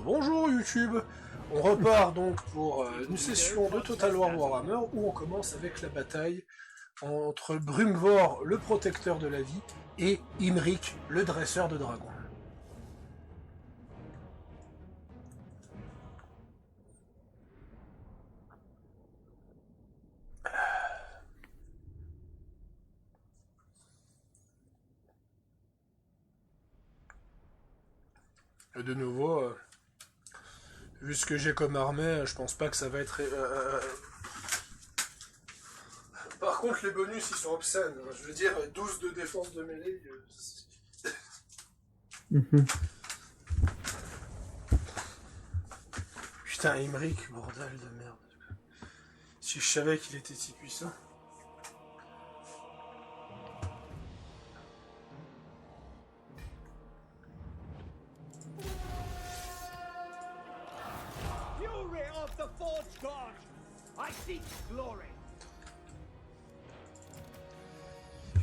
Bonjour YouTube. On repart donc pour une session de Total War Warhammer où on commence avec la bataille entre Brumvor, le protecteur de la vie, et Imric, le dresseur de dragons. Et de nouveau, vu ce que j'ai comme armée, je pense pas que ça va être... Par contre, les bonus, ils sont obscènes. Je veux dire, 12 de défense de mêlée... Putain, Imric, bordel de merde. Si je savais qu'il était si puissant...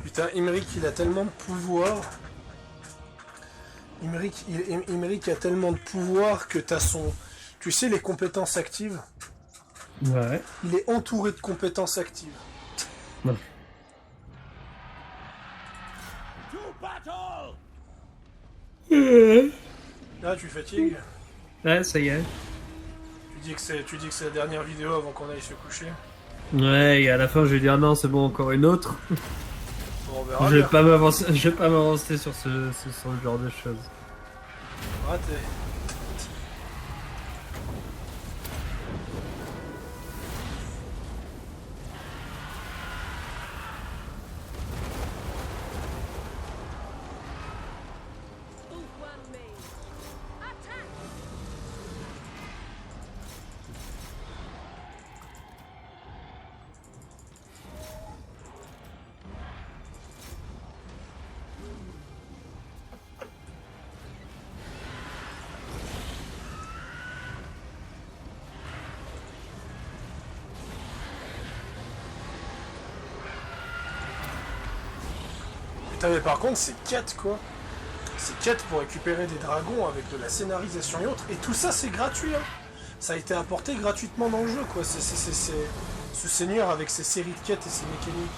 Putain, Imric, il a tellement de pouvoir. Imric a tellement de pouvoir que t'as son... Tu sais, les compétences actives. Ouais. Il est entouré de compétences actives. Ouais. Là, tu fatigues. Ouais, ça y est. Tu dis que c'est la dernière vidéo avant qu'on aille se coucher. Ouais, et à la fin, je vais dire non, c'est bon, encore une autre. Bon, on verra Je vais bien. pas m'avancer sur ce genre de choses. Raté. Putain, mais par contre, c'est quête quoi. C'est quête pour récupérer des dragons avec de la scénarisation et autres. Et tout ça, c'est gratuit. Hein. Ça a été apporté gratuitement dans le jeu, quoi. C'est ce seigneur avec ses séries de quêtes et ses mécaniques.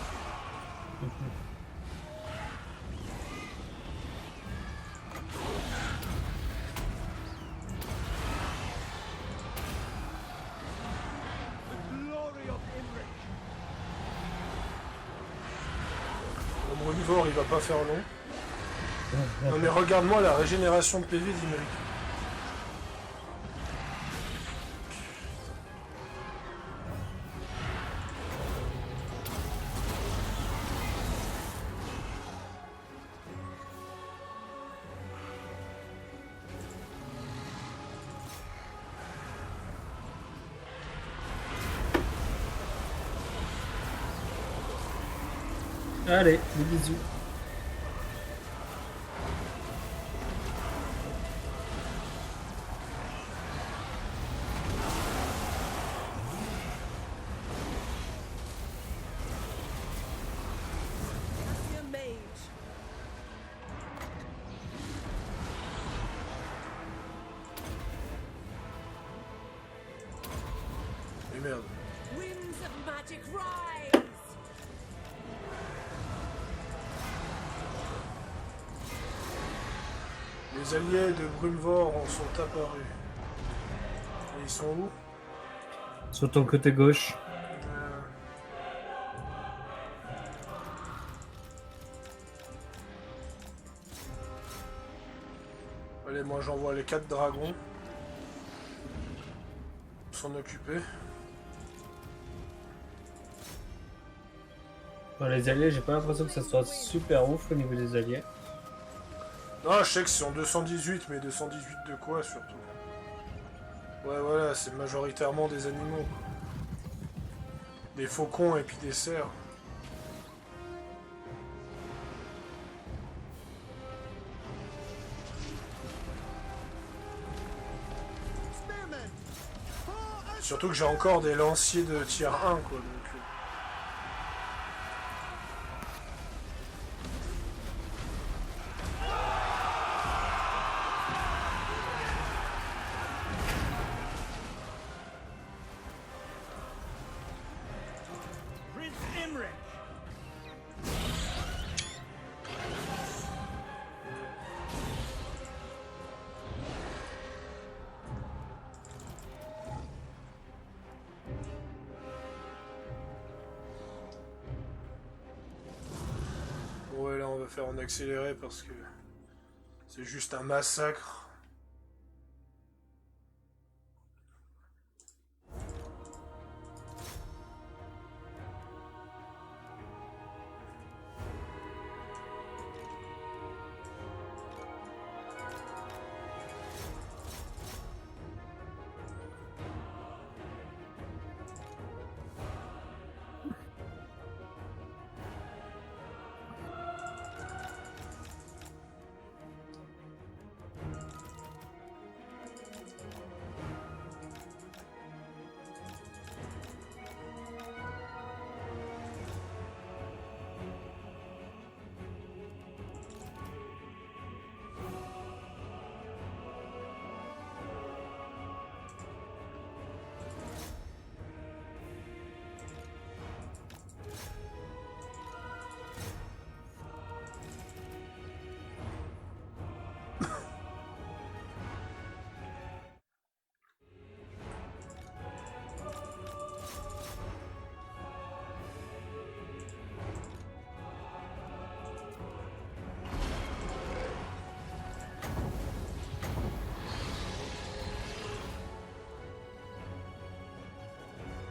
Bon, Brumvor, il va pas faire long. Non mais regarde-moi la régénération de PV d'Imric. Allez, des bisous. Et merde. Winds of magic rise! Les alliés de Brumvor en sont apparus. Et ils sont où? Sur ton côté gauche. Allez, moi j'envoie les 4 dragons. S'en occuper. Bon, les alliés, j'ai pas l'impression que ça soit super ouf au niveau des alliés. Non, je sais que c'est en 218, mais 218 de quoi surtout? Ouais, voilà, c'est majoritairement des animaux. Quoi. Des faucons et puis des cerfs. Surtout que j'ai encore des lanciers de tier 1, quoi. Donc, faire en accéléré parce que c'est juste un massacre.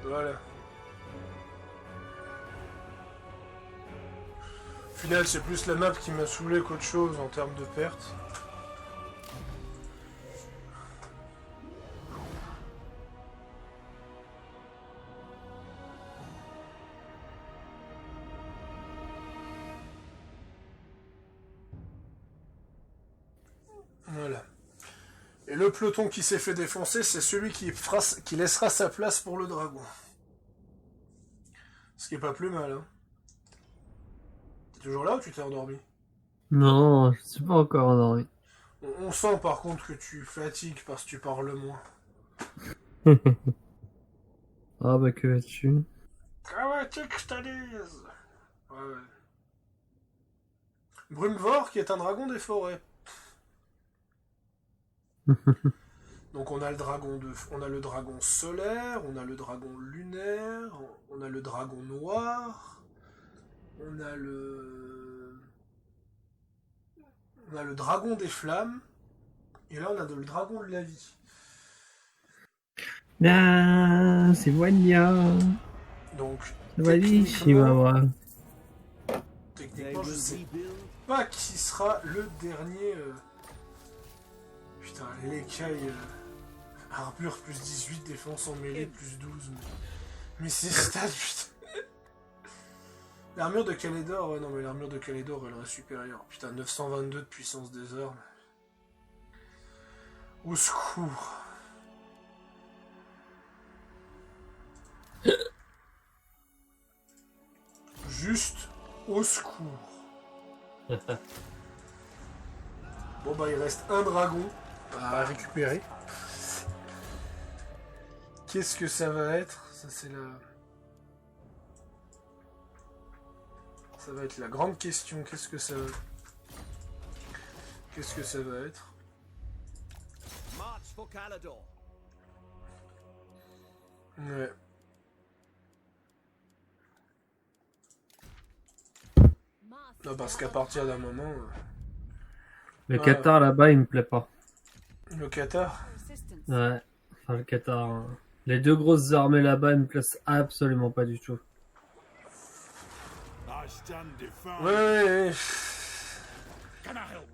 Voilà. Au final, c'est plus la map qui m'a saoulé qu'autre chose en termes de pertes. Voilà. Et le peloton qui s'est fait défoncer, c'est celui qui laissera sa place pour le dragon. Ce qui est pas plus mal, hein. T'es toujours là ou tu t'es endormi? Non, je suis pas encore endormi. On sent par contre que tu fatigues parce que tu parles moins. Ah bah que veux-tu? Que je te dise. Ouais. Brumvor qui est un dragon des forêts. Donc on a le dragon solaire, on a le dragon lunaire, on a le dragon noir, on a le dragon des flammes, et là on a le dragon de la vie. Ah, c'est Wanya. Donc Vas-y, Chihuahua. techniquement je sais pas qui sera le dernier. Putain, l'écaille. Armure plus 18, défense en mêlée plus 12. Mais c'est stats, putain. L'armure de Calédor, ouais, non, mais l'armure de Calédor, elle reste supérieure. Putain, 922 de puissance des armes. Au secours. Juste au secours. Bon, bah, il reste un dragon à récupérer. Qu'est-ce que ça va être? Ça, c'est la... Ça va être la grande question. Qu'est-ce que ça va être? March for Caledor. Ouais. Non, parce qu'à partir d'un moment... Le Qatar là-bas, il me plaît pas. Le Qatar? Ouais, enfin le Qatar. Hein. Les deux grosses armées là-bas, ils me plaisent absolument pas du tout. Ouais.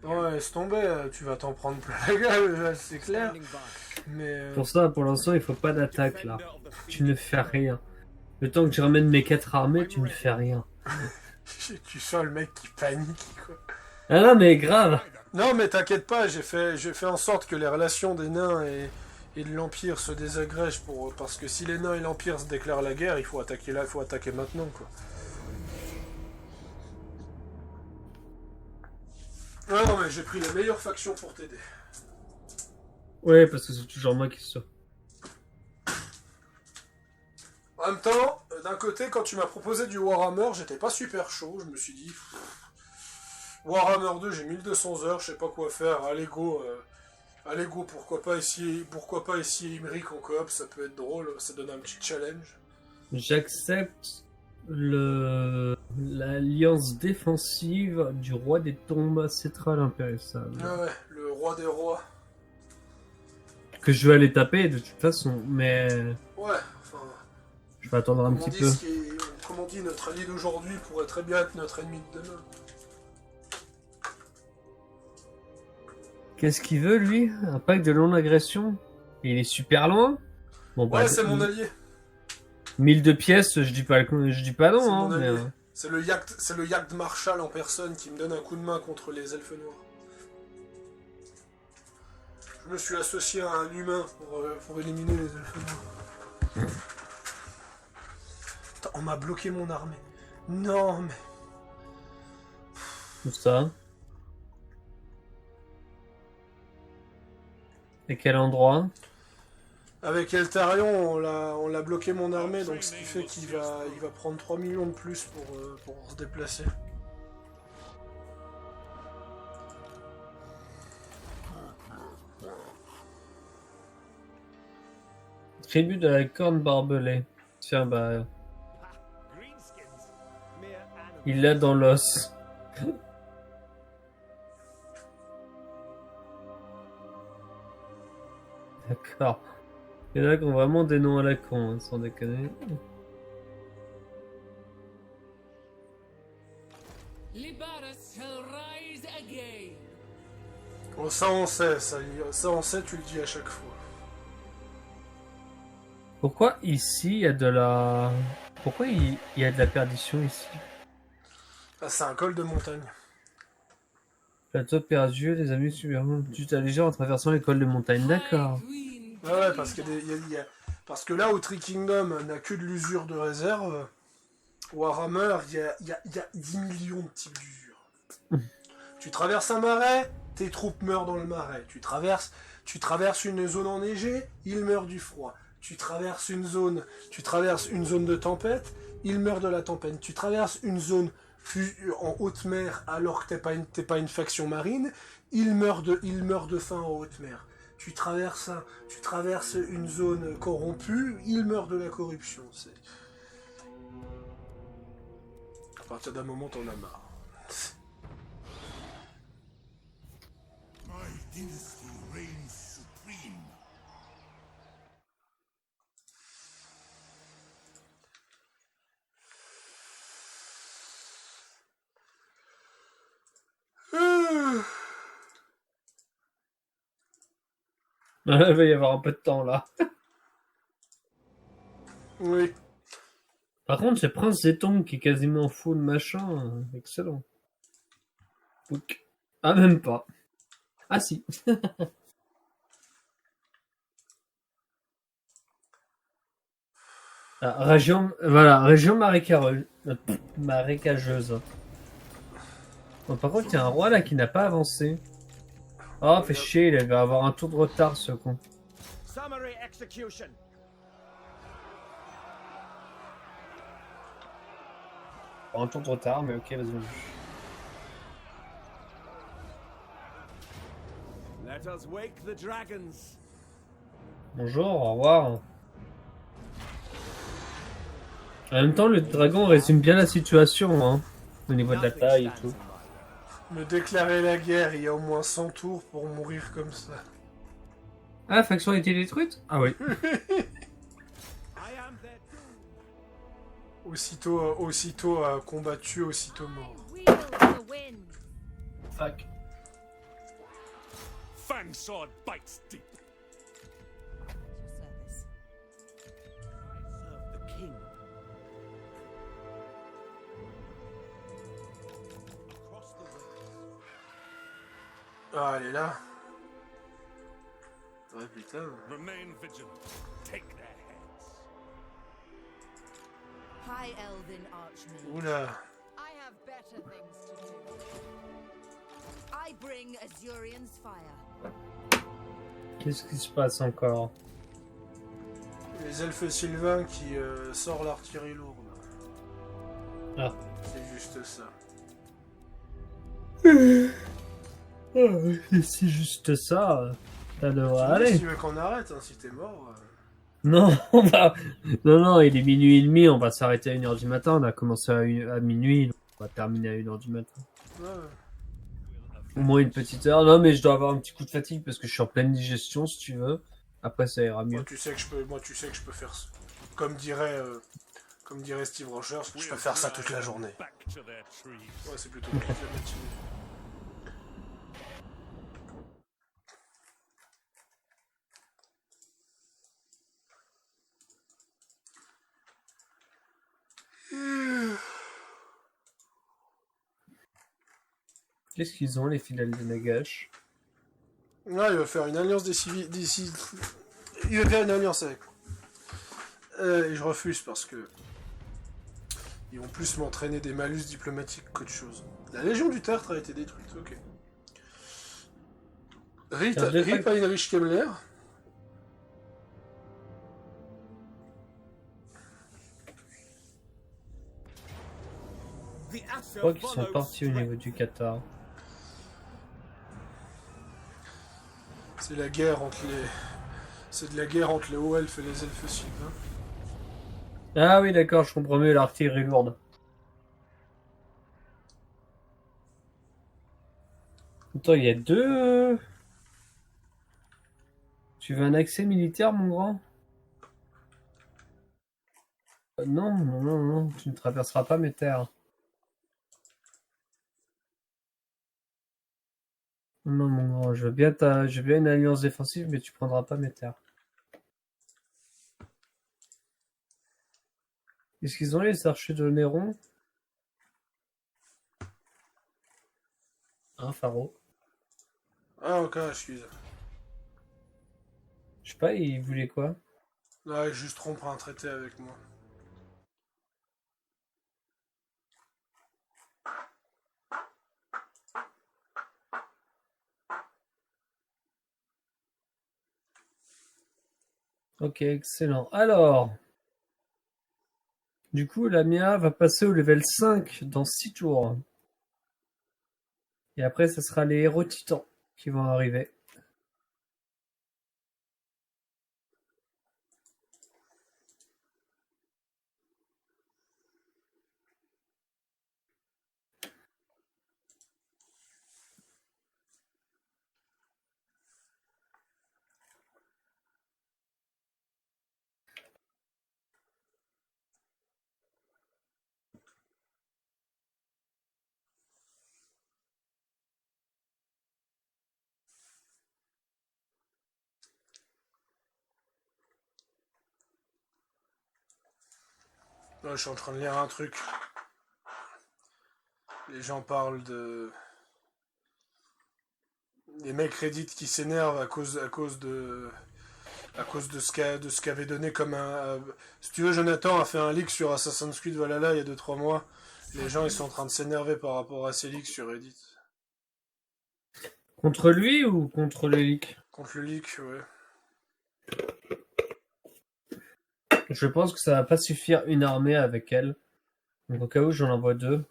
Ouais, laisse tomber, tu vas t'en prendre plein la gueule, c'est clair. Mais... Pour ça, pour l'instant, il faut pas d'attaque là. Tu ne fais rien. Le temps que je ramène mes 4 armées, tu ne fais rien. Tu sens le mec qui panique, quoi. Ah non, mais grave. Non, mais t'inquiète pas, j'ai fait en sorte que les relations des nains et de l'Empire se désagrègent parce que si les nains et l'Empire se déclarent la guerre, il faut attaquer là, il faut attaquer maintenant, quoi. Ah non, mais j'ai pris la meilleure faction pour t'aider. Ouais, parce que c'est toujours moi qui suis. En même temps, d'un côté, quand tu m'as proposé du Warhammer, j'étais pas super chaud, je me suis dit... Warhammer 2, j'ai 1200 heures, je sais pas quoi faire, allez go, pourquoi pas essayer Imric en coop, ça peut être drôle, ça donne un petit challenge. J'accepte, l'alliance défensive du roi des tombes ancêtrales impérissables. Ah ouais, le roi des rois. Que je vais aller taper de toute façon, mais Ouais, enfin, je vais attendre un comme on petit dit, peu. comme on dit, notre allié d'aujourd'hui pourrait très bien être notre ennemi de demain. Qu'est-ce qu'il veut lui? Un pack de longue agression? Il est super loin? Bon bah, Ouais, c'est mon allié. 1002 pièces, je dis pas non, C'est hein, mon allié. mais, C'est le Yacht Marshall en personne qui me donne un coup de main contre les elfes noirs. Je me suis associé à un humain pour éliminer les elfes noirs. Attends, on m'a bloqué mon armée. Non, mais... tout ça. Et quel endroit? Avec Eltarion, on l'a bloqué mon armée, donc ce qui fait qu'il va prendre 3 millions de plus pour se déplacer. Tribu de la corne barbelée. Tiens, bah, Greenskins. Mere animals. il l'a dans l'os. D'accord. Il y en a qui ont vraiment des noms à la con, hein, sans déconner. Libaris shall rise again. Oh, ça on sait, ça on sait, tu le dis à chaque fois. Pourquoi ici il y a de la... Pourquoi il y a de la perdition ici? Ah, c'est un col de montagne. Plateau perdu, des amis subiront tu t'alléger en traversant les cols de montagne. D'accord. Queen. Ah ouais, parce parce que là, au Tree Kingdom, on n'a que de l'usure de réserve. Warhammer, il y a 10 millions de types d'usure. Tu traverses un marais, tes troupes meurent dans le marais. Tu traverses une zone enneigée, ils meurent du froid. Tu traverses une zone de tempête, ils meurent de la tempête. Tu traverses une zone en haute mer alors que t'es pas une faction marine, ils meurent de faim en haute mer. Tu traverses une zone corrompue, ils meurent de la corruption. À partir d'un moment, t'en as marre. My dynasty reigns supreme. Il va y avoir un peu de temps là. Oui. Par contre, c'est Prince des Tombes qui est quasiment full machin. Excellent. Ok. Ah, même pas. Ah si. Ah, région marécageuse. Bon, par contre, il y a un roi là qui n'a pas avancé. Oh, fait chier, il va avoir un tour de retard ce con. Summary execution. Un tour de retard, mais ok, vas-y. Let us wake the dragons. Bonjour, au revoir. En même temps, le dragon résume bien la situation, hein, au niveau de la taille et tout. Me déclarer la guerre, il y a au moins 100 tours pour mourir comme ça. Ah, la faction a été détruite? Ah oui. I am their doom. Aussitôt combattu, aussitôt mort. Wheel the wind. Fuck. Fang sword bites deep. Service. I serve the king. Across the waves. Ah, elle est là. Ouais, putain. Remain vigilant. Take their heads. High Elven Archmage. Oula. I have better things to do. I bring Azurian's fire. Qu'est-ce qui se passe encore? Les elfes sylvains qui sortent l'artillerie lourde. Ah. C'est juste ça. Et si juste ça, ça devrait Si aller. tu veux qu'on arrête, hein, si t'es mort. Non, non, il est minuit et demi, on va s'arrêter à 1h du matin. On a commencé à minuit, donc on va terminer à 1h du matin. Ouais. Au moins une petite heure. Non, mais je dois avoir un petit coup de fatigue parce que je suis en pleine digestion, si tu veux. Après, ça ira mieux. Moi, tu sais que je peux faire ça. Comme dirait Steve Rogers, je peux faire ça toute la journée. Back to their trees. Ouais, c'est plutôt toute la matinée. Qu'est-ce qu'ils ont, les fidèles de Nagash? Ouais, il va faire une alliance des civils. Il va faire une alliance avec moi. Et je refuse parce que. Ils vont plus m'entraîner des malus diplomatiques qu'autre chose. La Légion du Tertre a été détruite, ok. Rip Heinrich Kemmler. The Je crois Asher qu'ils sont follows partis au strength. niveau du Qatar. C'est la guerre entre les. C'est de la guerre entre les hauts elfes et les elfes sylvains. Ah oui, d'accord, je comprends mieux l'artillerie lourde. Attends, il y a deux... Tu veux un accès militaire, mon grand? Non, non, non, non, tu ne traverseras pas mes terres. Non, mon grand, je veux bien une alliance défensive, mais tu prendras pas mes terres. Est-ce qu'ils ont les archers de Néron? Un pharaon. Ah, ok, excuse. Je sais pas, ils voulaient quoi? Là, juste rompre un traité avec moi. Ok, excellent. Alors, du coup, la Mia va passer au level 5 dans 6 tours. Et après, ce sera les héros titans qui vont arriver. Là, je suis en train de lire un truc. Les gens parlent de. Les mecs Reddit qui s'énervent à cause de ce qu'avait donné comme un. Si tu veux, Jonathan a fait un leak sur Assassin's Creed Valhalla il y a 2-3 mois. Les gens ils sont en train de s'énerver par rapport à ces leaks sur Reddit. Contre lui ou contre les leaks? Contre le leak, ouais. Je pense que ça va pas suffire une armée avec elle. Donc au cas où, j'en envoie 2.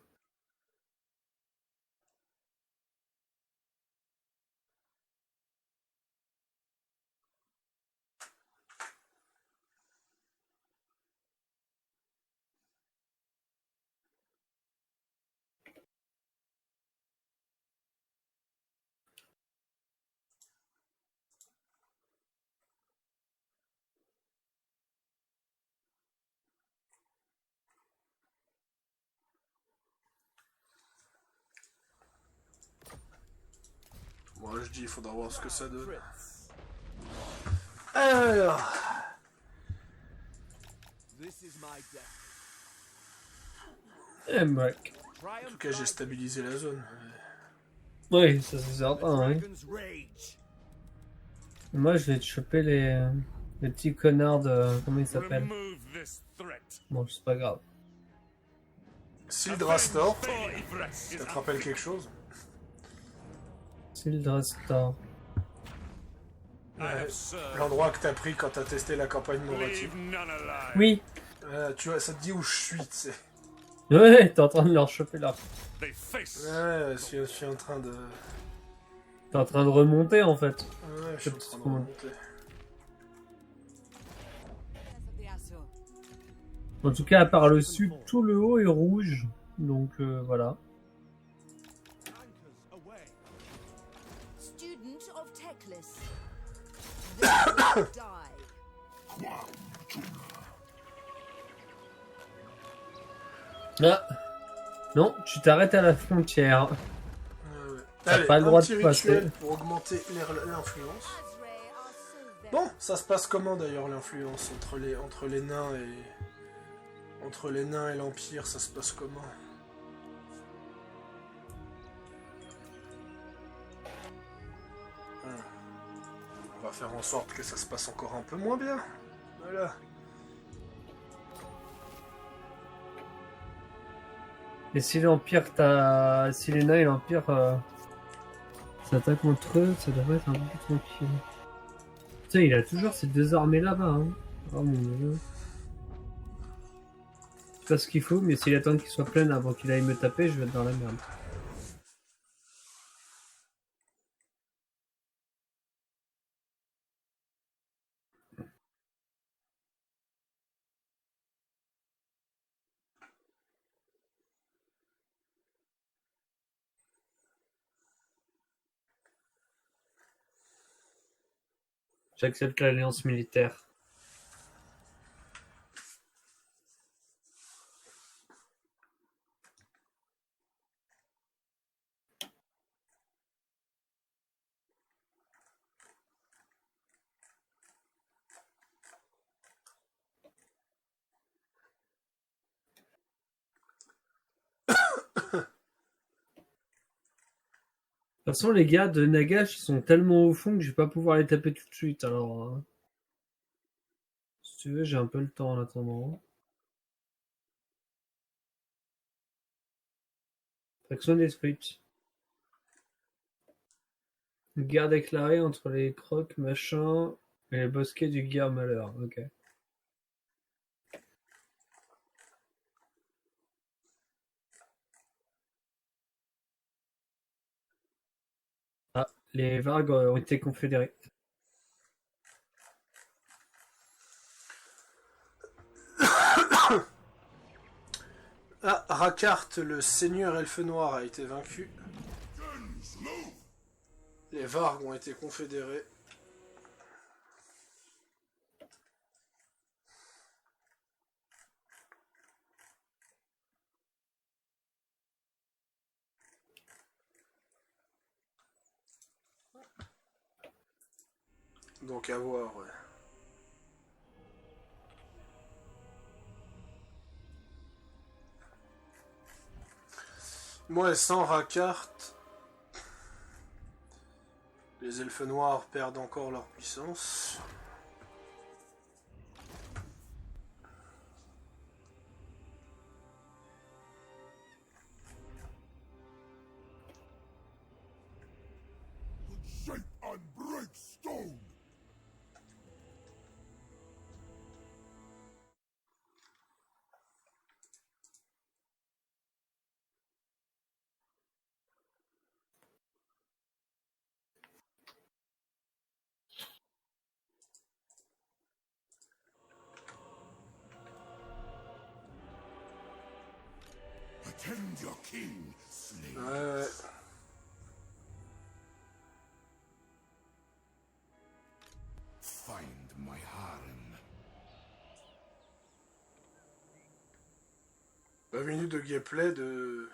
Moi je dis, il faudra voir ce que ça donne. Prince. Alors. This is my death. Eh mec. En tout cas, j'ai stabilisé la zone. Oui, ça c'est certain, oui. Dragon's rage. Moi, je vais te choper les petits connards de... Comment ils s'appellent? Remove this threat. Bon, c'est pas grave. Sildrastor, For Yvresse ça te rappelle quelque chose? Sildrastor. I have served. L'endroit que t'as pris quand t'as testé la campagne Morathi. Leave none alive. Oui. Tu vois, ça te dit où je suis, tu sais. Ouais, t'es en train de leur choper là. They face. Ouais, je suis en train de. T'es en train de remonter en fait. Ouais, je suis en train de Petit remonter. En tout cas, à part le sud, tout le haut est rouge. Donc voilà. Anchors away. Student of Teclis. They will die. Ah. Non, tu t'arrêtes à la frontière. Ouais. T'as Allez, pas le droit un petit de passer. rituel pour augmenter l'influence. Azrae are so very Bon, ça se passe comment d'ailleurs l'influence entre les nains et l'Empire, ça se passe comment? On va faire en sorte que ça se passe encore un peu moins bien. Voilà. Et si l'Empire si les nains et l'Empire s'attaquent contre eux, ça devrait être un peu plus tranquille. Tu sais, il a toujours ces deux armées là-bas. Hein. Oh mon dieu. C'est pas ce qu'il faut, mais s'il attend qu'il soit plein avant qu'il aille me taper, je vais être dans la merde. J'accepte l'alliance militaire. De toute façon, les gars de Nagash, ils sont tellement au fond que je vais pas pouvoir les taper tout de suite. Alors, si tu veux, j'ai un peu le temps en attendant. Faction détruite. Guerre déclarée entre les crocs, machin, et les bosquets du guerre malheur. Ok. Ah, les Vargs ont été confédérés. Ah, Rakart, le seigneur elfe noir, a été vaincu. Les Vargs ont été confédérés. Donc à voir, ouais. Moi, sans Rakart, les elfes noirs perdent encore leur puissance. Shape and break stone. Attend your king, slave. Ouais. Find my harem. 20 minutes de gameplay de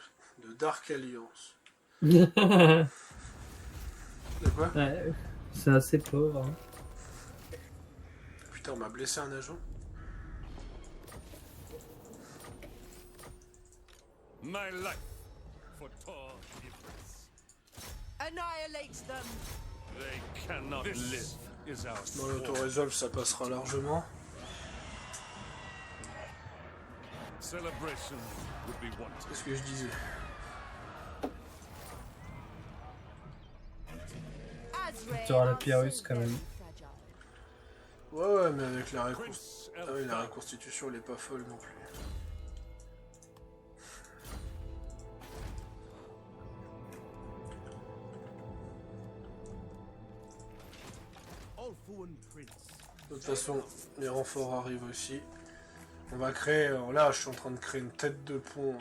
Dark Alliance. Ouais, De quoi? c'est assez pauvre. Hein. Putain, on m'a blessé un agent. My life for Tor Ibris. annihilate them. They cannot live. Is our Dans l'auto-résolve, ça passera largement. celebration would be wanted. C'est ce que je disais. Azrae Tu auras la are Pyrrhus, so quand même. very fragile. Ouais, mais avec la Prince Ah oui, la Elfar. reconstitution, elle est pas folle non plus. Ulfuan Prince. De toute façon, les renforts arrivent aussi. On va créer... là, je suis en train de créer une tête de pont.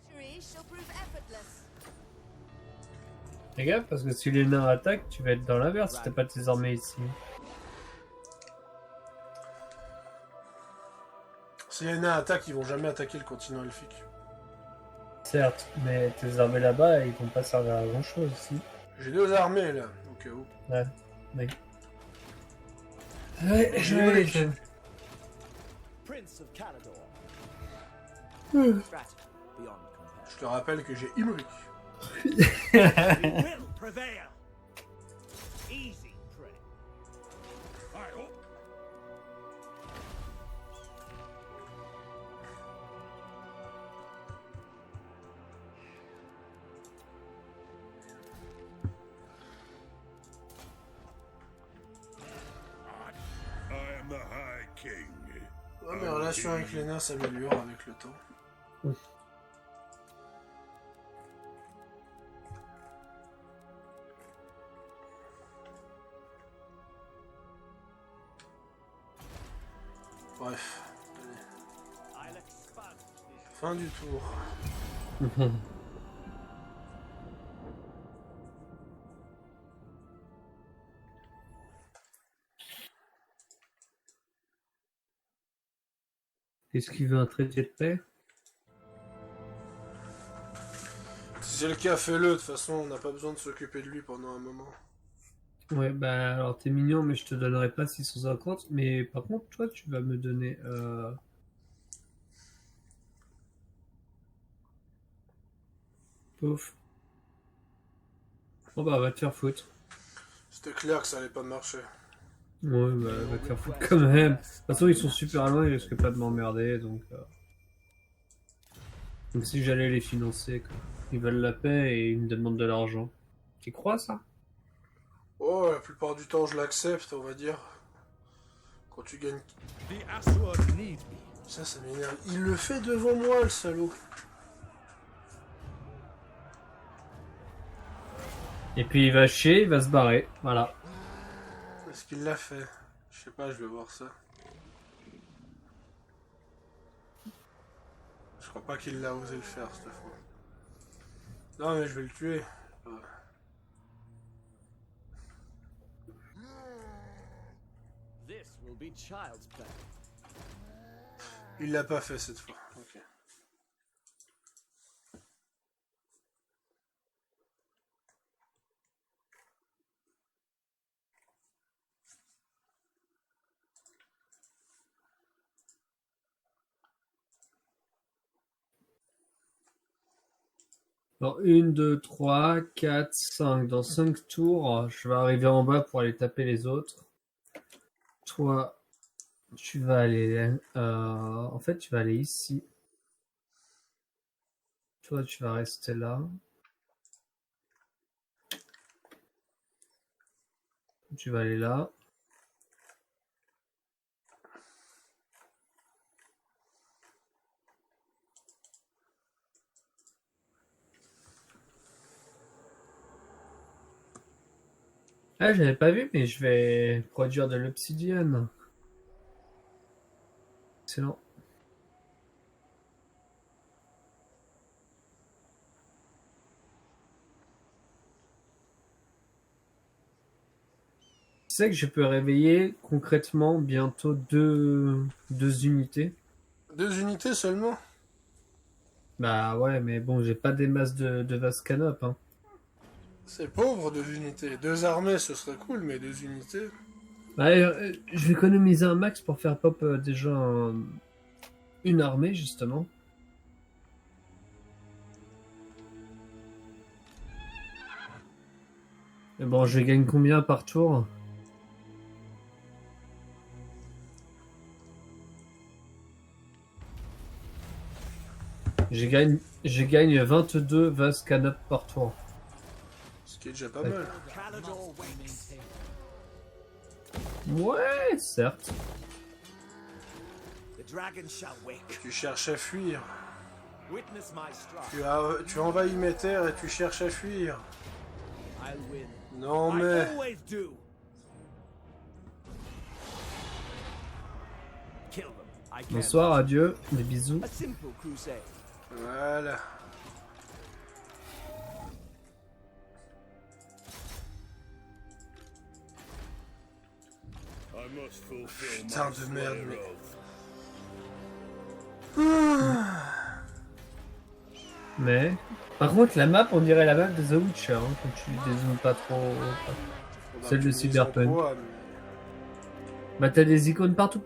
Victory shall prove effortless. Fais gaffe, parce que si les nains attaquent, tu vas être dans la merde si t'as pas tes armées ici. Si les nains attaquent, ils vont jamais attaquer le continent elfique. Certes, mais tes armées là-bas, ils vont pas servir à grand chose ici. J'ai 2 armées là, au cas où. Ouais, ouais. Ouais, J'ai Prince of Calador. Strategy beyond compare. Je te rappelle que j'ai Imric. We will prevail. Easy prey. I hope. I am the High King. Ouais, mes relations avec les nains s'améliorent avec le temps. Bref, allez. I'll expand this. Fin du tour. Est-ce qu'il veut un traité de paix? Si c'est le cas, fais-le. De toute façon, on n'a pas besoin de s'occuper de lui pendant un moment. Ouais, bah alors t'es mignon, mais je te donnerai pas 650. Mais par contre, toi, tu vas me donner. Pouf. Bon bah, va te faire foutre. C'était clair que ça allait pas marcher. Ouais, bah, va te faire foutre quand même. De toute façon, ils sont super loin, ils risquent pas de m'emmerder, donc. Donc si j'allais les financer, quoi. Ils veulent la paix et ils me demandent de l'argent. Tu crois ça? Oh, la plupart du temps, je l'accepte, on va dire. Quand tu gagnes... The Aswad need me. Ça m'énerve. Il le fait devant moi, le salaud. Et puis il va chier, il va se barrer. Voilà. Est-ce qu'il l'a fait? Je sais pas, je vais voir ça. Je crois pas qu'il l'a osé le faire cette fois. Non mais je vais le tuer. This will be child's play. Il l'a pas fait cette fois. Ok. Alors 1, 2, 3, 4, 5. Dans 5 tours, je vais arriver en bas pour aller taper les autres. Toi, tu vas aller... en fait, tu vas aller ici. Toi, tu vas rester là. Tu vas aller là. Ah, j'avais pas vu, mais je vais produire de l'obsidienne. Excellent. Tu sais que je peux réveiller concrètement bientôt deux unités. 2 unités seulement? Bah ouais, mais bon, j'ai pas des masses de vases canopes, hein. C'est pauvre 2 unités. 2 armées ce serait cool, mais 2 unités. Bah, je vais économiser un max pour faire pop déjà une armée, justement. Et bon, je gagne combien par tour? Je gagne 22 vases canopes par tour. Ce qui est déjà pas mal. Calador waits. Ouais, certes. The dragon shall wake. Tu cherches à fuir. Witness my stride. Tu envahis mes terres et tu cherches à fuir. I'll win. Non I mais... always do. Kill them. I can't Bonsoir, adieu, des bisous. a simple crusade. Voilà. I must fulfill Putain my de merde, Slayer mais- oath. Mais... Par contre, la map, on dirait la map de The Witcher, hein, quand tu dézoomes pas trop. Celle de Tu mets Cyberpunk. en quoi, mais- Bah t'as des icônes partout.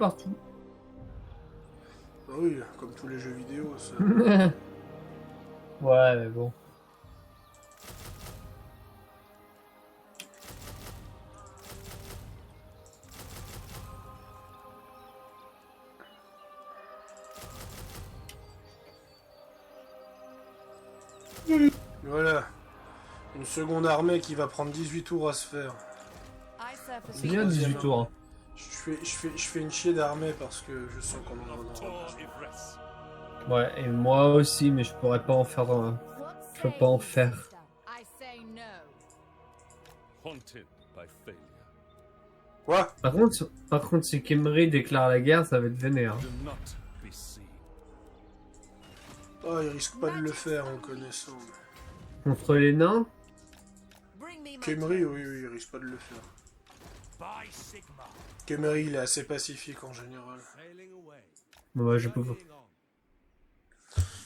Ah oui, comme tous les jeux vidéo, ça. Ouais, mais bon. Voilà. Une seconde armée qui va prendre 18 tours à se faire. I surface C'est bien 18 tours. Hein. Je fais une chier d'armée parce que je sens qu'on en a. Tor Ivress. Ouais, et moi aussi, mais je pourrais pas en faire un. What Je peux say pas en you, faire. sister? I say no. Haunted by failure. Quoi? Par contre, si Khemri déclare la guerre, ça va être vénère. Do not be seen. Oh, il risque pas de le faire en connaissant. Contre les nains, Bring me my Khemri, oui, il risque pas de le faire. By Sigma. Khemri, il est assez pacifique en général. Sailing away. ouais, je peux pas. Hurrying on.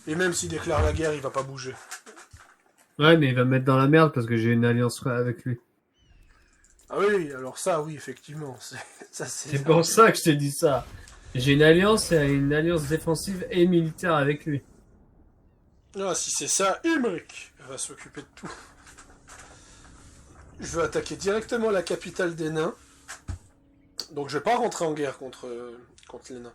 Et même s'il déclare la guerre, il va pas bouger. Ouais, mais il va me mettre dans la merde parce que j'ai une alliance avec lui. Ah oui, alors ça, oui, effectivement. Ça, C'est pour ça que je t'ai dit ça. J'ai une alliance défensive et militaire avec lui. Ah, si c'est ça, Imric va s'occuper de tout. Je veux attaquer directement la capitale des nains. Donc je vais pas rentrer en guerre contre les nains.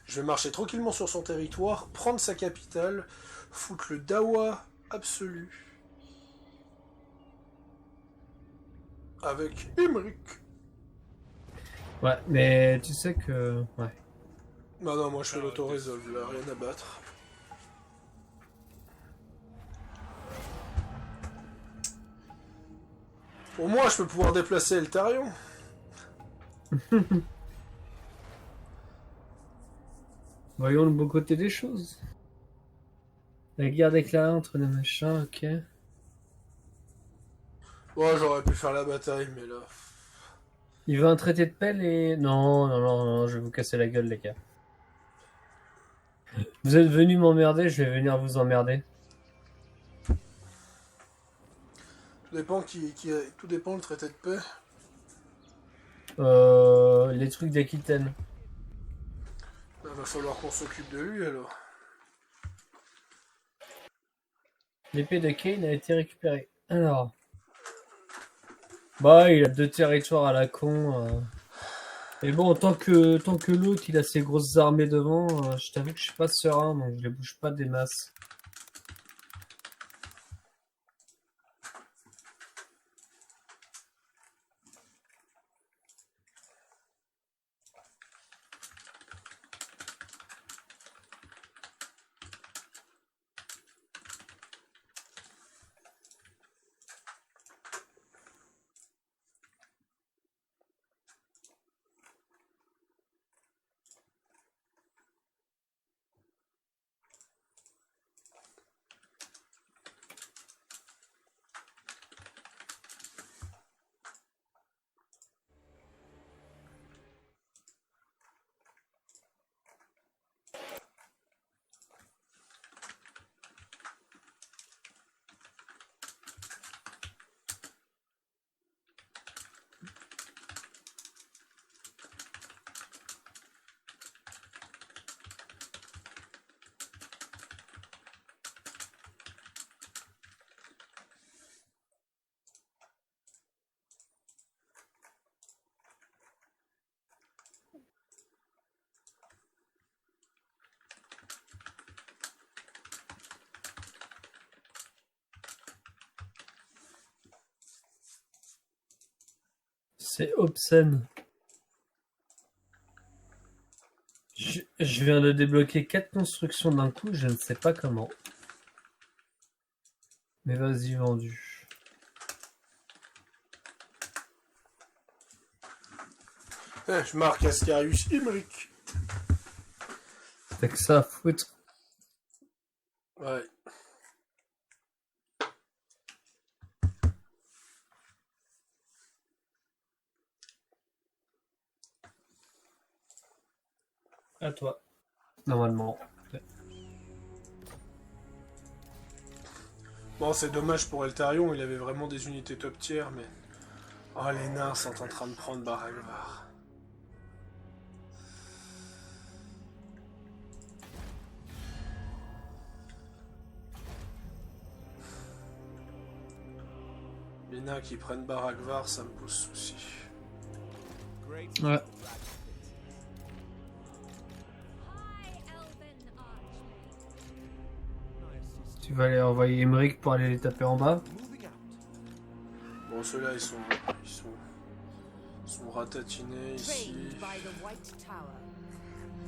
Je vais marcher tranquillement sur son territoire, prendre sa capitale, foutre le dawa absolu. Avec Imric. Ouais, mais tu sais que... Ouais. Bah non, moi je fais l'auto-résolve, là, rien à battre. Au moins je peux pouvoir déplacer Eltarion. Voyons le beau côté des choses. La guerre déclarée entre les machins, ok. Ouais, j'aurais pu faire la bataille, mais là... Il veut un traité de paix et... Non, je vais vous casser la gueule les gars. Vous êtes venus m'emmerder, je vais venir vous emmerder. Tout dépend tout dépend le traité de paix. Les trucs d'Aquitaine. Bah, va falloir qu'on s'occupe de lui alors. L'épée de Kane a été récupérée. Alors... Bah, il a 2 territoires à la con. Et bon, tant que l'autre, il a ses grosses armées devant, je t'avoue que je suis pas serein, donc je les bouge pas des masses. C'est obscène. Je viens de débloquer 4 constructions d'un coup, je ne sais pas comment. Mais vas-y, vendu. Je marque Ascarius Imric. T'as que ça à foutre. Ouais. À toi. Normalement. Bon, c'est dommage pour Eltarion, il avait vraiment des unités top tier, mais... Oh, les nains sont en train de prendre Baragvar. Les nains qui prennent Baragvar, ça me pose souci. Great Ouais. High Elven Archmage. nice. Tu vas aller envoyer Emmerich pour aller les taper en bas. Moving out. Bon, ceux-là, ils sont ratatinés ici. Trained by the White Tower.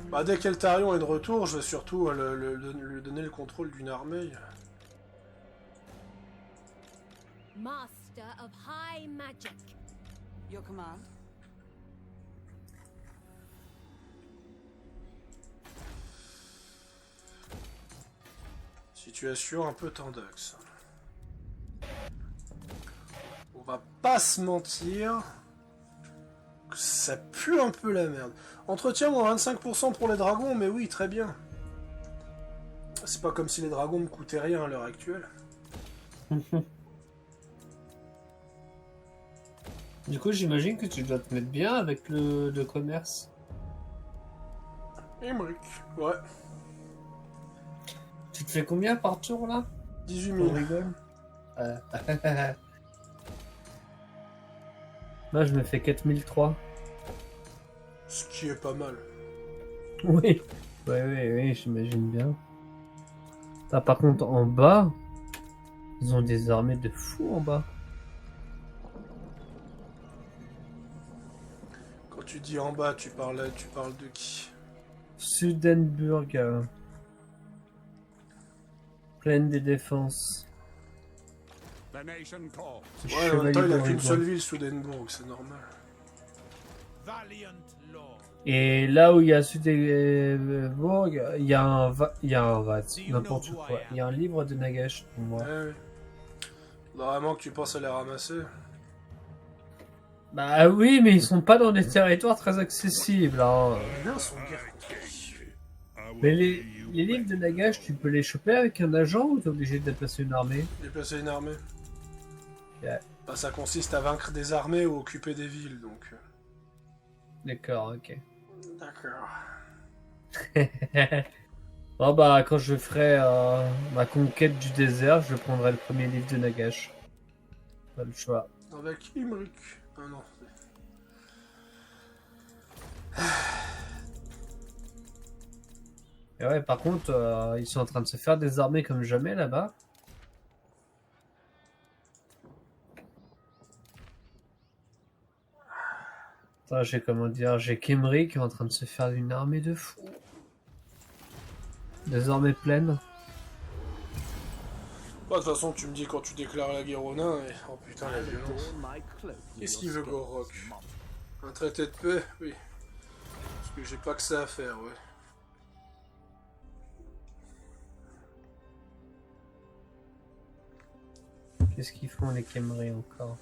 Bah, dès qu'Eltarion est de retour, je vais surtout lui donner le contrôle d'une armée. Master of High Magic. Your command? Situation un peu tendax. On va pas se mentir. Ça pue un peu la merde. Entretien moins 25% pour les dragons, mais oui, très bien. C'est pas comme si les dragons me coûtaient rien à l'heure actuelle. Du coup, j'imagine que tu dois te mettre bien avec le commerce. Emmerich, ouais. Tu te fais combien par tour là? 18 On 000. rigole. Là, je me fais 4003. Ce qui est pas mal. Oui. Oui, j'imagine bien. Ah, par contre, en bas, ils ont des armées de fous en bas. Quand tu dis en bas, tu parles de qui? Sudenburg. Plaine des défenses. The nation calls. Ouais, en même temps, il a d'Origone. qu'une seule ville, Sudenburg, c'est normal. Valiant Lord. Et là où il y a Sudenburg, il y a un n'importe quoi. Il y a un livre de Nagash pour moi. Ouais, ouais. Faudra vraiment que tu penses à les ramasser. Bah oui, mais ils sont pas dans des territoires très accessibles. Hein. Les nains sont guère contre lui. Mais les livres de Nagash, tu peux les choper avec un agent ou t'es obligé de déplacer une armée? Déplacer une armée. Ouais. Bah, ça consiste à vaincre des armées ou occuper des villes, donc... D'accord, ok. D'accord. Bon bah quand je ferai ma conquête du désert, je prendrai le premier livre de Nagash. Pas le choix. Avec Imric. Ah non. Et ouais, par contre, ils sont en train de se faire des armées comme jamais là-bas. Attends, j'ai Kemri qui est en train de se faire une armée de fous. Des armées pleines. Bah, de toute façon, tu me dis quand tu déclares la guerre aux nains, et... Oh putain, la violence. Adorn my cloak with Qu'est-ce your qu'il veut, scales, Gorrock? monk. Un traité de paix? Oui. Parce que j'ai pas que ça à faire, ouais. Qu'est-ce qu'ils font les Kemri encore?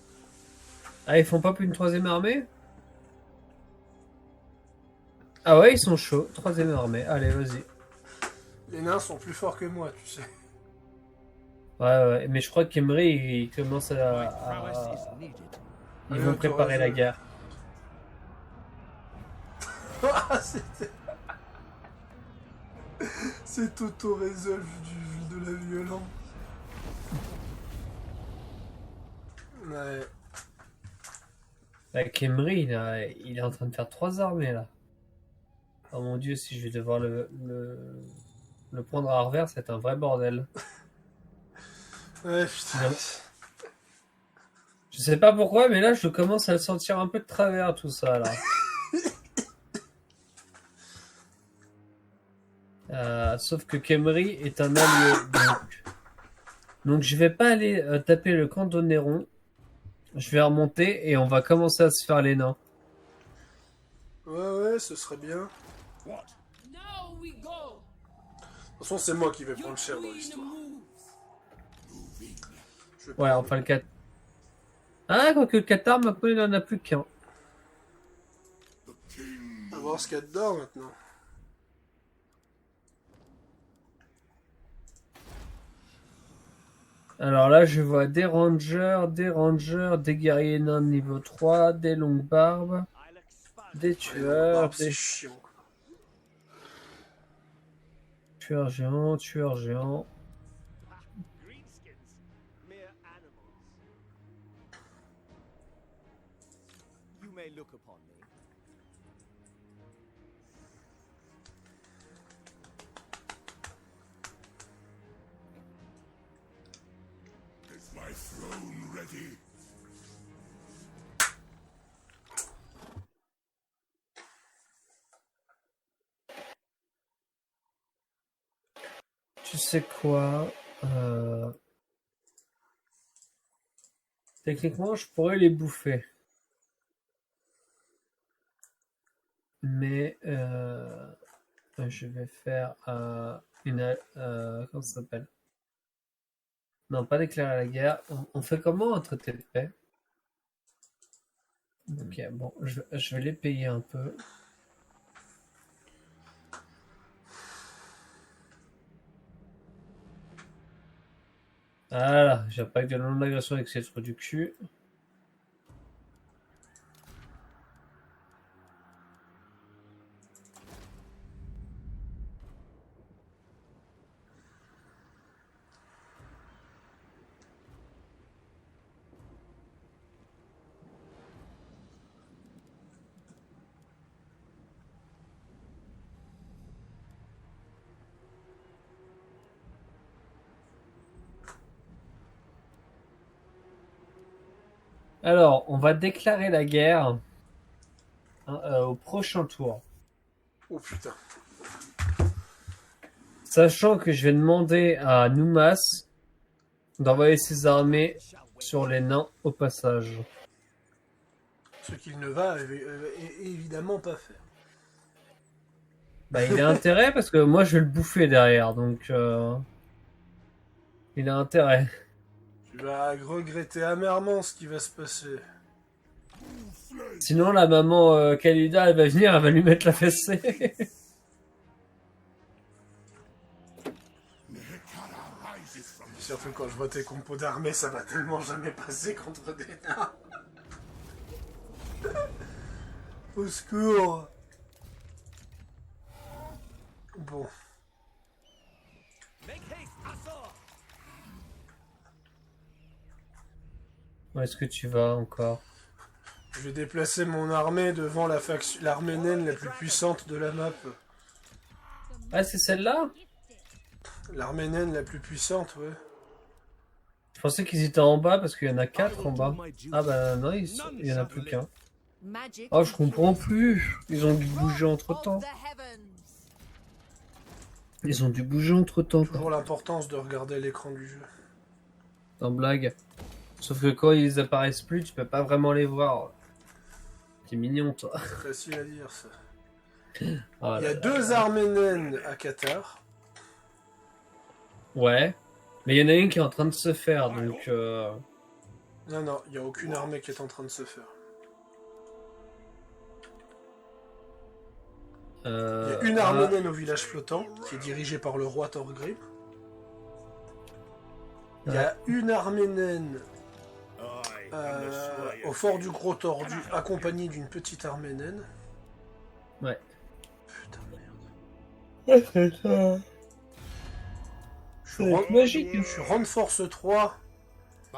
Ah, ils font pas plus une troisième armée? Ah ouais, ils sont chauds. Troisième armée. Allez, vas-y. Les nains sont plus forts que moi, tu sais. Ouais, mais je crois que Kemri, il commence My à... prowess is needed. Ils vont préparer la guerre. Ah, c'était... C'est auto-résolve de la violence. Ouais. La Kemri, il est en train de faire 3 armées là. Oh mon dieu, si je vais devoir le prendre à revers, c'est un vrai bordel. Ouais, putain. Je sais pas pourquoi, mais là je commence à le sentir un peu de travers tout ça là. Sauf que Kemri est un allié. Donc je vais pas aller taper le camp d'Onéron. Je vais remonter et on va commencer à se faire les nains. Ouais, ce serait bien. What? No, toute façon, c'est moi qui vais prendre cher dans l'histoire. Je vais Ouais, pas- enfin le 4. Ah, quoique le Qatar, maintenant il en a plus qu'un. On va voir ce qu'il y a dedans maintenant. Alors là, je vois des rangers, des guerriers nains de niveau 3, des longues barbes, des tueurs, C'est des chiant, quoi. tueurs géants, tueurs géants. Greenskins, mere animals. You may look upon me. Is my throne ready? Tu sais quoi? Techniquement, je pourrais les bouffer. Mais je vais faire comment ça s'appelle? Non, pas déclarer la guerre. On fait comment entre tes paix? Ok, bon, je vais les payer un peu. Voilà, j'ai pas eu de longue agression avec ces trous du cul. Alors, on va déclarer la guerre au prochain tour. Oh putain. Sachant que je vais demander à Numas d'envoyer ses armées sur les nains au passage. Ce qu'il ne va évidemment pas faire. Bah, il a intérêt parce que moi je vais le bouffer derrière, donc il a intérêt. Tu vas regretter amèrement ce qui va se passer. Sinon la maman Khalida elle va venir, elle va lui mettre la fessée. Surtout quand je vois tes compos d'armée, ça va tellement jamais passer contre des nains. Au secours. Bon. Make haste, Asor! Où est-ce que tu vas encore? Je vais déplacer mon armée devant l'armée naine la plus puissante de la map. Ah, c'est celle-là? L'armée naine la plus puissante, ouais. Je pensais qu'ils étaient en bas parce qu'il y en a 4 en bas. Ah bah non, il y en a plus qu'un. Magic Oh, je comprends plus. Ils ont dû bouger entre of temps. the heavens. Ils ont dû bouger entre temps. Toujours l'importance de regarder l'écran du jeu. En blague. Sauf que quand ils apparaissent plus, tu peux pas vraiment les voir. T'es mignon, toi. C'est facile à dire, ça. Oh Il y là a là. 2 armées naines à Qatar. Ouais. Mais il y en a une qui est en train de se faire, donc... Non, non, il n'y a aucune armée qui est en train de se faire. Il y a une armée naine au village flottant, qui est dirigée par le roi Thorgrim. Il y a une armée naine au fort du Gros Tordu, accompagnée d'une petite armée naine. Ouais. Putain, merde. C'est ça. Je suis magique. Je suis Rand Force 3.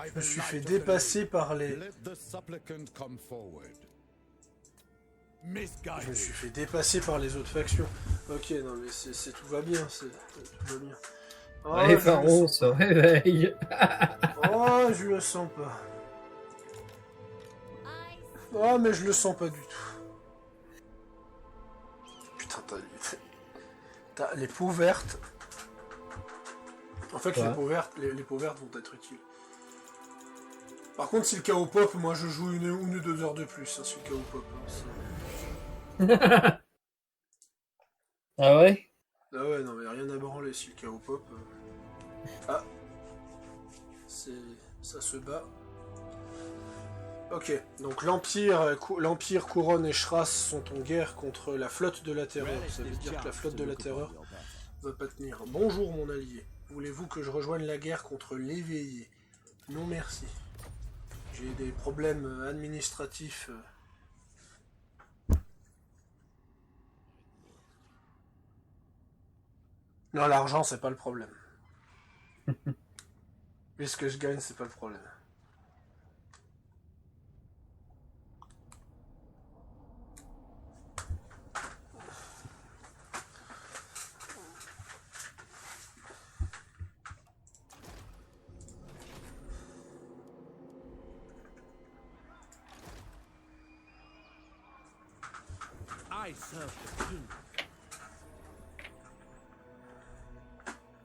Je me suis fait dépasser par les... Let the supplicant come forward. Je me suis fait dépasser par les autres factions. Ok, non mais tout va bien, tout va bien. Oh, Allez, je le Pharaon sens- se réveille. Oh, je le sens pas. Oh, mais je le sens pas du tout. Putain, t'as les peaux vertes. En fait, Quoi les peaux vertes, les peaux vertes vont être utiles. Par contre, si le chaos pop, moi je joue 1 ou 2 heures de plus, hein, si le chaos pop. Hein, Ah ouais? Ah ouais, non mais rien à branler si le chaos pop. Ah. Ça se bat. Ok, donc l'Empire, Couronne et Shras sont en guerre contre la flotte de la Terreur. Ça veut dire que la flotte de la Terreur va pas tenir. Bonjour mon allié. Voulez-vous que je rejoigne la guerre contre l'éveillé? Non merci. J'ai des problèmes administratifs. Non, l'argent, c'est pas le problème. Puisque je gagne, c'est pas le problème. I serve the king.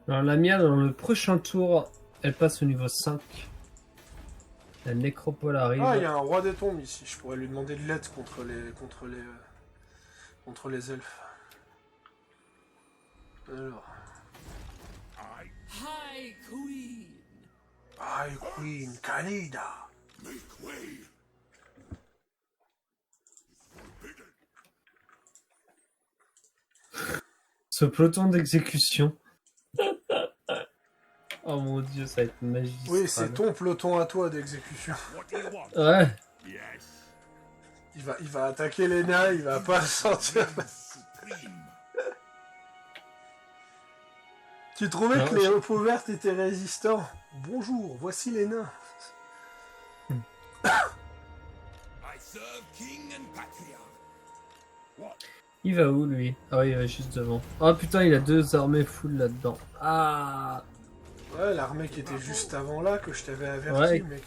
Alors la mienne, dans le prochain tour, elle passe au niveau 5. La nécropole arrive. Ah, il y a un roi des tombes ici. Je pourrais lui demander de l'aide contre les elfes. Alors. High Queen. High Queen Khalida. Make way. Ce peloton d'exécution. Oh mon dieu, ça va être magique. Oui, c'est ton peloton à toi d'exécution. What do you want? Ouais. Yes. Il va attaquer les nains, il va pas le sentir. Supreme. Tu trouvais Non, que les peaux vertes étaient résistants? Bonjour, voici les nains. I serve king and patriarch. What? Il va où lui? Ah oui, il va juste devant. Oh putain, il a 2 armées full là-dedans. Ah. Ouais, l'armée qui était juste avant là, que je t'avais averti, Ouais. mais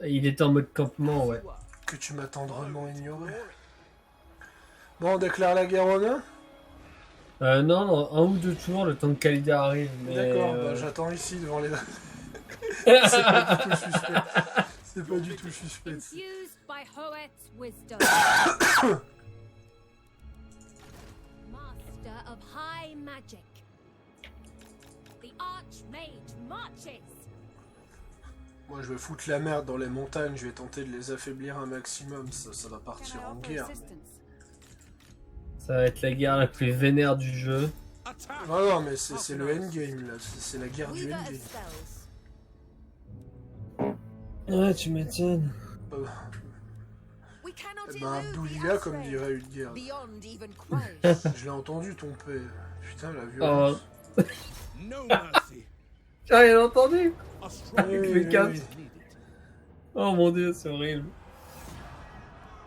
Il était en mode campement, ouais. que tu m'as tendrement ignoré. Bon, on déclare la guerre aux nains? Non, non, 1 ou 2 tours, le temps que Khalida arrive. Mais, D'accord, bah, j'attends ici devant les nains. C'est pas du tout suspect. C'est pas du tout suspect. Infused by Hoet's wisdom. Master of high magic. The Archmage marches. Moi, je vais foutre la merde dans les montagnes, je vais tenter de les affaiblir un maximum, ça va Can partir I en offer guerre. assistance? Ça va être la guerre la plus vénère du jeu. Attack. Non, non, mais c'est le endgame, là, c'est la guerre du Weaver of endgame. spells. Ouais, tu m'étonnes. We cannot Eh ben, elude the Abdouliga, comme outrage. dirait une guerre. Beyond even Quraysh. Je l'ai entendu, ton père. Putain, la violence. No mercy. Ah, il a entendu. A strong Oui, le oui, cap. oui. is needed. Oh mon dieu, c'est horrible.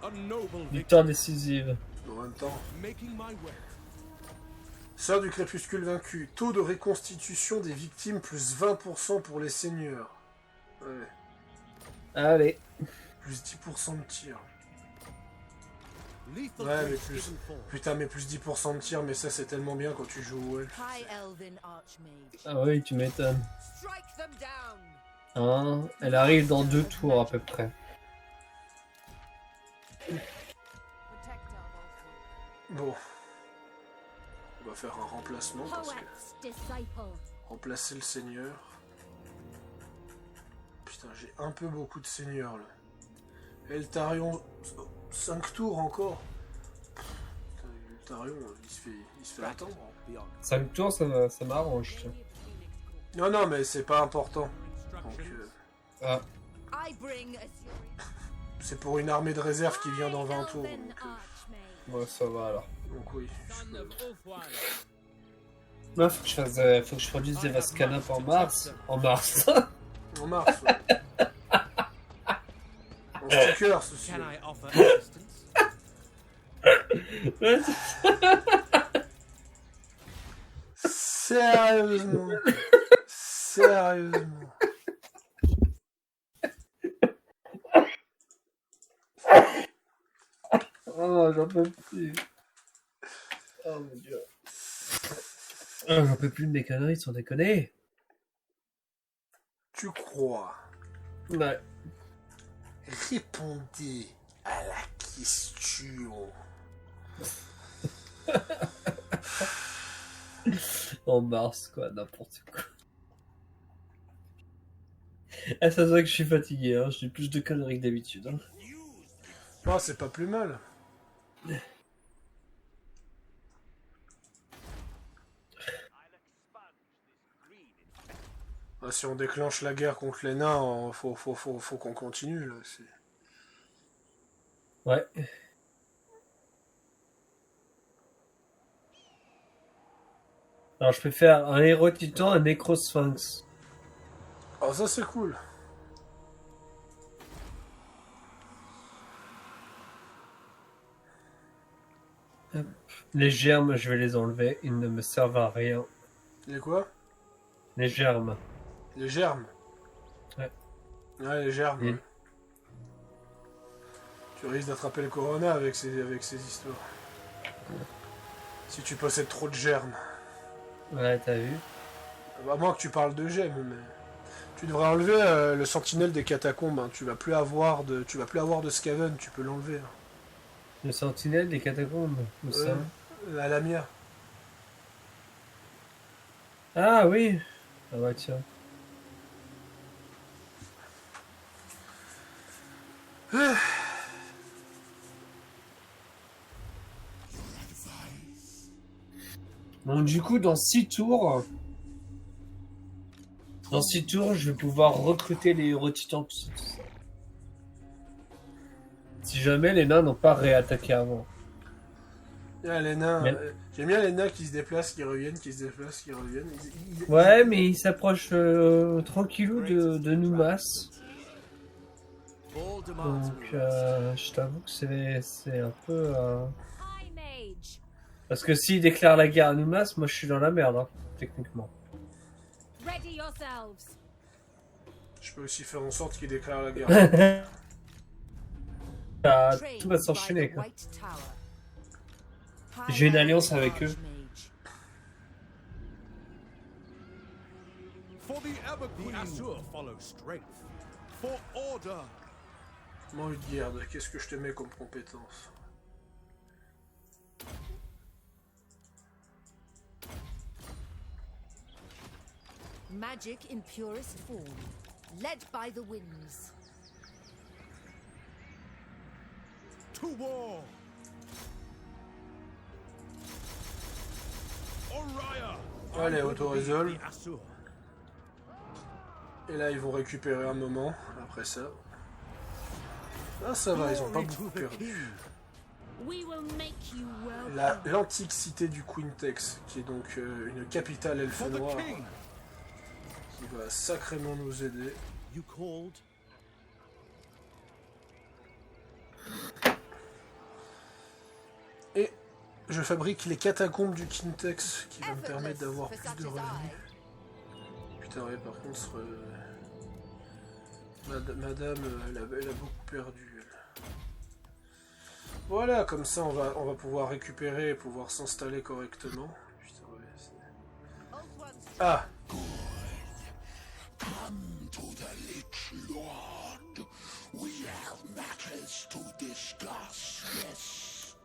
A noble Victoire victory. décisive. En même temps. Making my way. Sœur du crépuscule vaincu. Taux de reconstitution des victimes plus 20% pour les seigneurs. Ouais. Allez. Plus 10% de tir. Lethal Ouais, mais force plus. given forward. Putain, mais plus 10% de tir, mais ça c'est tellement bien quand tu joues au elfe. High Elven Archmage. Ah oui, tu m'étonnes. Strike them down. Hein, elle arrive dans 2 tours à peu près. Protector of Bon. On va faire un remplacement parce que. Hoet's disciple. Remplacer le seigneur. Putain, j'ai un peu beaucoup de seigneurs là. Eltarion, 5 tours encore. Putain, Eltarion, il se fait attendre. Beyond 5 tours, ça m'arrange. tiens. Non, non, mais c'est pas important. Donc, instructions. Ah, I bring Azurian. c'est pour une armée de réserve qui vient dans 20 High tours. Elven Donc, Archmage. bon, ça va alors. oui. Son of Ulthuan. Là, faut que je produise des Vascana en mars. En mars. En mars. Ouais. En sticker, ceci. Can I offer assistance? Sérieusement. Sérieusement. Oh, j'en peux plus. Oh mon dieu. Oh, j'en peux plus de mes conneries, sans déconner. Tu crois? Ouais. Répondez à la question. En mars, quoi, n'importe quoi. Ah, ça se voit que je suis fatigué, hein. Je dis plus de conneries que d'habitude. Hein. Ah, c'est pas plus mal. Ah, si on déclenche la guerre contre les nains, faut qu'on continue là. Ouais. Alors je peux faire un héros titan, un nécrosphinx. Ah, ça c'est cool. Les germes, je vais les enlever, ils ne me servent à rien. Les quoi? Les germes. Les germes. Ouais. Ouais, les germes. Mm. Ouais. Tu risques d'attraper le corona avec ces histoires. Si tu possèdes trop de germes. Ouais, t'as vu? À moins que tu parles de gemmes, mais... Tu devrais enlever le sentinelle des catacombes. Hein. Tu vas plus avoir de Skaven, tu peux l'enlever. Hein. Le sentinelle des catacombes. Où ça? À la Lamia. Ah oui. Ah ouais, tiens. Bon, du coup, dans 6 tours... Dans 6 tours, je vais pouvoir recruter les héros titans, tout ça. Si jamais les nains n'ont pas réattaqué avant. Ah, les nains, Mais- j'aime bien les nains qui se déplacent, qui reviennent, qui se déplacent, qui reviennent. Ouais, mais ils s'approchent tranquillou de Numas. All demands Donc, will je t'avoue que c'est un peu... High mage. Parce que s'ils déclarent la guerre à Numas, moi je suis dans la merde, hein, techniquement. Ready yourselves. Je peux aussi faire en sorte qu'ils déclarent la guerre. Ah, Trained tout va by s'enchaîner, the quoi. White Tower. J'ai une High alliance mage, avec eux. mage. For the Ever Queen. The Asur follow strength. For order. Moi, une guerre, qu'est-ce que je te mets comme compétence? Magic in purest form, led by the winds. To war. Oriah. Allez, I would auto-resolve. lead the Asur. Et là, ils vont récupérer un moment, après ça. Ah, ça va, ils ont pas Glory beaucoup to the perdu. king. We will make you welcome. L'antique cité du Quintex, qui est donc une capitale elfe For the noire, king. qui va sacrément nous aider. You called? Et je fabrique les catacombes du Quintex, qui va me permettre d'avoir plus de revenus. Putain, ouais, par contre, madame, elle a beaucoup perdu. Elle. Voilà, comme ça, on va pouvoir récupérer et pouvoir s'installer correctement. Putain, ouais, ah, Come to the Lich Lord. We have matters to discuss, yes.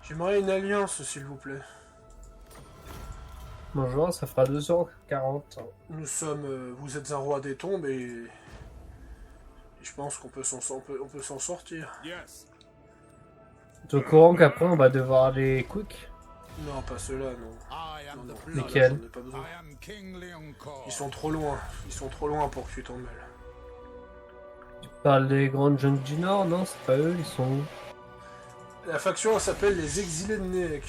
j'aimerais une alliance, s'il vous plaît. Bonjour, ça fera 2h40. Nous sommes, vous êtes un roi des tombes et je pense qu'on peut s'en sortir. Yes. T'es au courant qu'après on va devoir aller quick? Non, pas ceux-là, non. I am Non, the non, blood. Lesquels? j'en ai pas besoin. I am King Leoncor. Ils sont trop loin. Ils sont trop loin pour que tu t'en mêles. Tu parles des grandes jeunes du Nord? Non, c'est pas eux, ils sont où? La faction elle s'appelle les Exilés de Néek.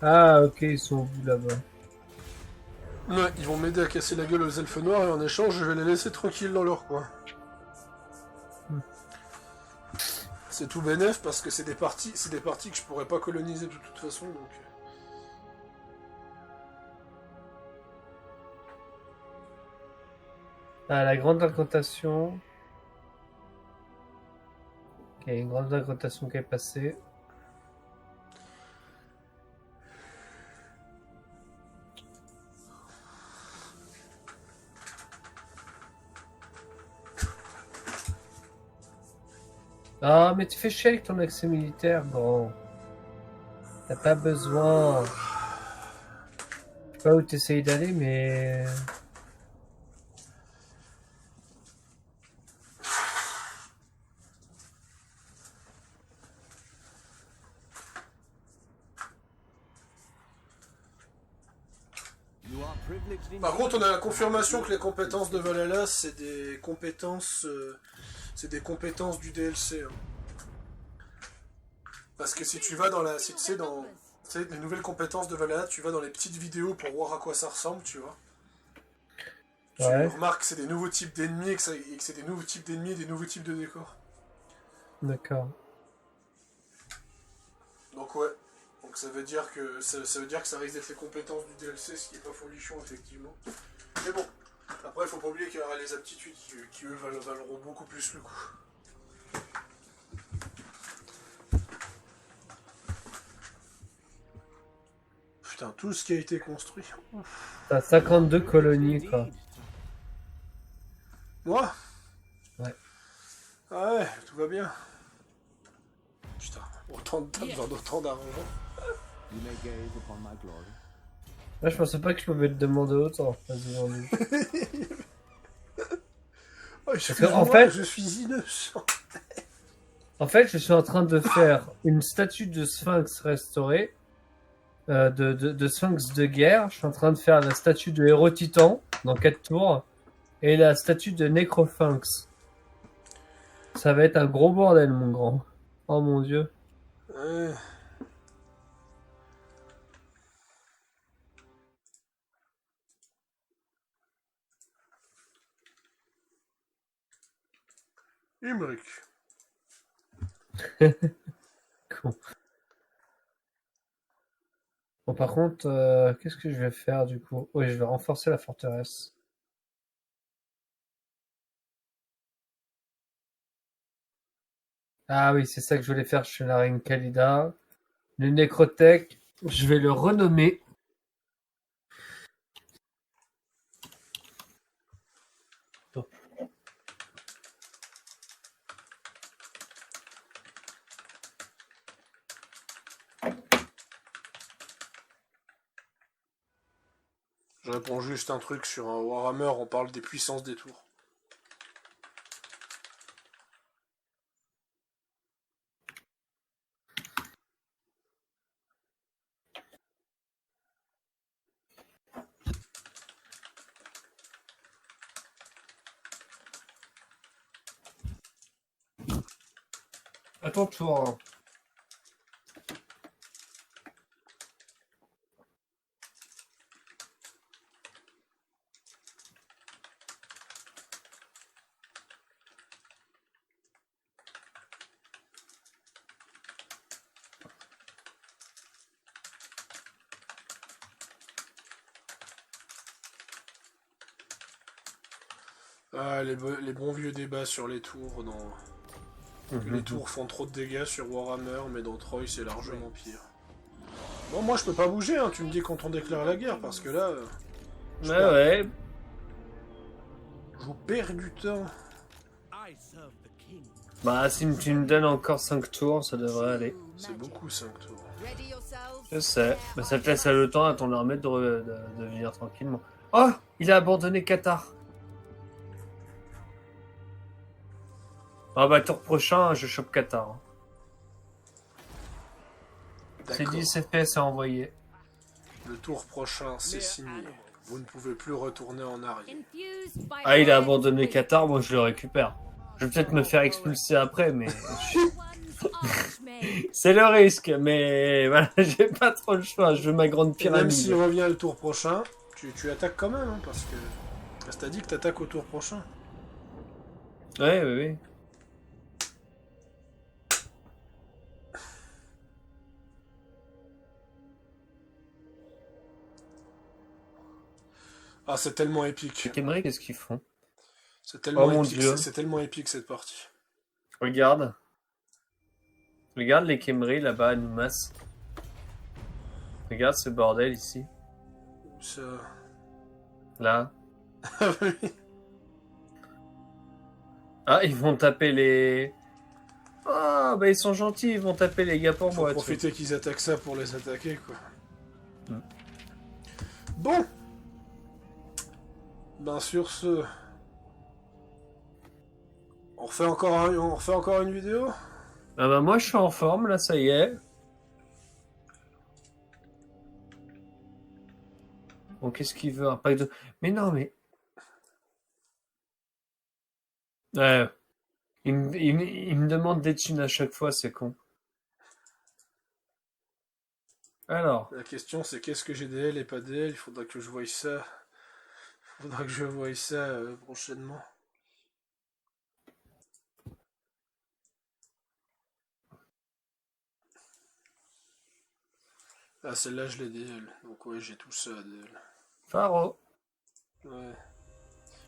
Ah, ok, ils sont au bout là-bas. Ouais, ils vont m'aider à casser la gueule aux elfes noirs et en échange, je vais les laisser tranquilles dans leur coin. C'est tout bénef parce que c'est des parties que je pourrais pas coloniser de toute façon, donc... Ah, la grande incantation. Ok, une grande incantation qui est passée. Ah, mais tu fais chier avec ton accès militaire, grand. T'as pas besoin. Je sais pas où t'essayes d'aller, mais. You are privileged in Par contre, on a la confirmation que les compétences de Valhalla, c'est des compétences du DLC. Hein. Parce que si tu vas dans la, si tu sais dans, tu sais, les nouvelles compétences de Valhalla, tu vas dans les petites vidéos pour voir à quoi ça ressemble, tu vois. Tu Ouais. remarques que c'est des nouveaux types d'ennemis et que c'est des nouveaux types d'ennemis et des nouveaux types de décors. D'accord. Donc ouais. Donc ça veut dire que ça risque d'être les compétences du DLC, ce qui est pas folichon effectivement. Mais bon. Après, il faut pas oublier qu'il y aura les aptitudes qui eux valeront beaucoup plus le coup. Putain, tout ce qui a été construit. T'as 52 colonies, quoi. Moi? Ouais. Ah ouais, tout va bien. Putain, autant de temps, besoin d'autant d'argent. You may gaze upon my glory. Là, je pensais pas que je pouvais te demander autant. Vas-y, vendu. Oh, en fait- je suis innocent. En fait, je suis en train de faire une statue de Sphinx restaurée, de Sphinx de guerre. Je suis en train de faire la statue de héros titan dans 4 tours et la statue de Necrophinx. Ça va être un gros bordel, mon grand. Oh mon dieu. Ouais. Humric. Con. Bon, par contre, qu'est-ce que je vais faire du coup? Oui, je vais renforcer la forteresse. Ah oui, c'est ça que je voulais faire chez la reine Khalida. Le Necrotech, je vais le renommer. Je réponds juste un truc sur un Warhammer, on parle des puissances des tours. À ton tour. Hein. Ah, les bons vieux débats sur les tours. Que les tours font trop de dégâts sur Warhammer, mais dans Troy c'est largement pire. Bon, moi je peux pas bouger, hein. Tu me dis quand on déclare la guerre, parce que là, Ouais. je vous perds du temps. I serve the king. Bah, si tu me donnes encore 5 tours, ça devrait aller. C'est beaucoup 5 tours. Ready yourselves. Je sais. Bah, ça te laisse le temps à ton armée de venir tranquillement. Oh, il a abandonné Qatar. Ah bah, tour prochain, je chope Qatar. Hein. C'est D'accord. 10 FPS à envoyer. Le tour prochain, c'est signé. Vous ne pouvez plus retourner en arrière. Infused by Ah, il a iron abandonné fist. Qatar, moi je le récupère. Je vais peut-être me faire expulser après, mais One's archmage. c'est le risque. Mais voilà, j'ai pas trop le choix. Je veux ma grande Et même s'il pyramide. revient le tour prochain, tu attaques quand même, hein, parce que... Parce que t'as dit que t'attaques au tour prochain. Ouais, oui, oui. Ah, c'est tellement épique. T'aimerais, qu'est-ce qu'ils font? C'est tellement Oh mon épique, Dieu. c'est tellement épique cette partie. Regarde. Regarde les Khemri là-bas à Numas. Regarde ce bordel ici. Ça... Là. Ah oui. Ah, ils vont taper les... Ah, bah ils sont gentils, ils vont taper les gars pour Faut moi. tu profiter qu'ils attaquent ça pour les attaquer, quoi. Hmm. Bon. Ben sur ce... on refait encore une vidéo? Ah bah moi je suis en forme, là ça y est. Bon, qu'est-ce qu'il veut? Un pack de... Mais non, mais... Ouais. Il me demande des thunes à chaque fois, c'est con. Alors, La question c'est qu'est-ce que j'ai DL et pas DL? Il faudra que je voie ça. Prochainement. Ah, celle-là je l'ai DL. Donc ouais, j'ai tout ça à DL. Faro. Ouais.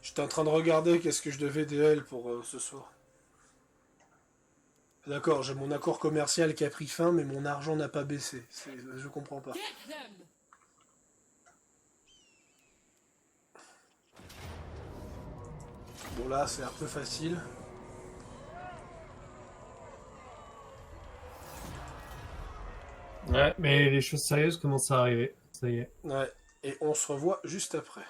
J'étais en train de regarder qu'est-ce que je devais DL pour ce soir. D'accord, j'ai mon accord commercial qui a pris fin, mais mon argent n'a pas baissé. Je comprends pas. Bon là, c'est un peu facile. Ouais, mais les choses sérieuses commencent à arriver. Ça y est. Ouais. Et on se revoit juste après.